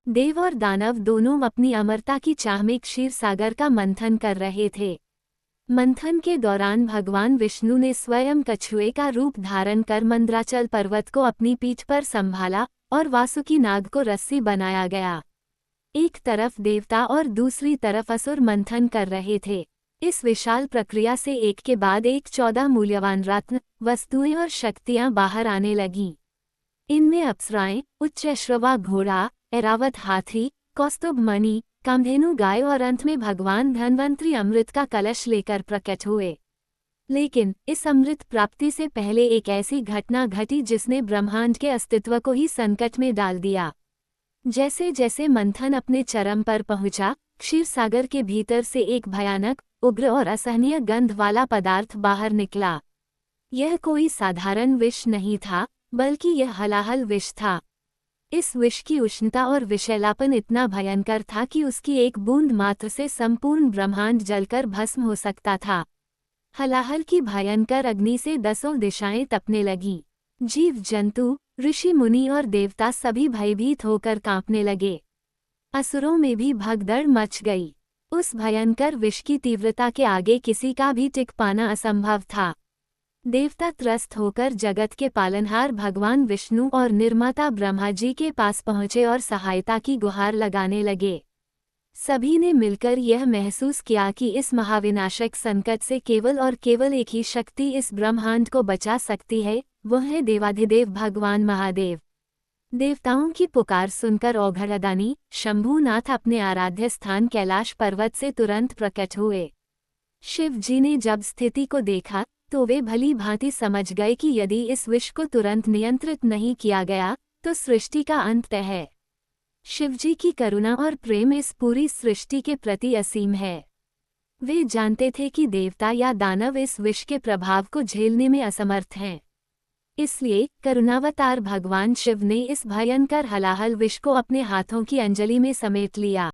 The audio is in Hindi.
देव और दानव दोनों अपनी अमरता की चाह में क्षीर सागर का मंथन कर रहे थे। मंथन के दौरान भगवान विष्णु ने स्वयं कछुए का रूप धारण कर मंद्राचल पर्वत को अपनी पीठ पर संभाला और वासुकी नाग को रस्सी बनाया गया। एक तरफ देवता और दूसरी तरफ असुर मंथन कर रहे थे। इस विशाल प्रक्रिया से एक के बाद एक 14 मूल्यवान रत्न, वस्तुएं और शक्तियां बाहर आने लगीं। इनमें अप्सराएं, उच्चैश्रवा घोड़ा, ऐरावत हाथी, कौस्तुभ मणि, कामधेनु गाय और अंत में भगवान धन्वंतरी अमृत का कलश लेकर प्रकट हुए। लेकिन इस अमृत प्राप्ति से पहले एक ऐसी घटना घटी जिसने ब्रह्मांड के अस्तित्व को ही संकट में डाल दिया। जैसे जैसे मंथन अपने चरम पर पहुंचा, क्षीर सागर के भीतर से एक भयानक, उग्र और असहनीय गंध वाला पदार्थ बाहर निकला। यह कोई साधारण विष नहीं था, बल्कि यह हलाहल विष था। इस विष की उष्णता और विषैलापन इतना भयंकर था कि उसकी एक बूंद मात्र से संपूर्ण ब्रह्मांड जलकर भस्म हो सकता था। हलाहल की भयंकर अग्नि से 10 दिशाएं तपने लगीं। जीव जंतु, ऋषि मुनि और देवता सभी भयभीत होकर कांपने लगे। असुरों में भी भगदड़ मच गई। उस भयंकर विष की तीव्रता के आगे किसी का भी टिक पाना असंभव था। देवता त्रस्त होकर जगत के पालनहार भगवान विष्णु और निर्माता ब्रह्मा जी के पास पहुँचे और सहायता की गुहार लगाने लगे। सभी ने मिलकर यह महसूस किया कि इस महाविनाशक संकट से केवल और केवल एक ही शक्ति इस ब्रह्मांड को बचा सकती है, वह है देवाधिदेव भगवान महादेव। देवताओं की पुकार सुनकर औघड़दानी शंभूनाथ अपने आराध्य स्थान कैलाश पर्वत से तुरंत प्रकट हुए। शिव जी ने जब स्थिति को देखा तो वे भली भांति समझ गए कि यदि इस विष को तुरंत नियंत्रित नहीं किया गया तो सृष्टि का अंत है। शिवजी की करुणा और प्रेम इस पूरी सृष्टि के प्रति असीम है। वे जानते थे कि देवता या दानव इस विष के प्रभाव को झेलने में असमर्थ हैं। इसलिए करुणावतार भगवान शिव ने इस भयंकर हलाहल विष को अपने हाथों की अंजलि में समेट लिया।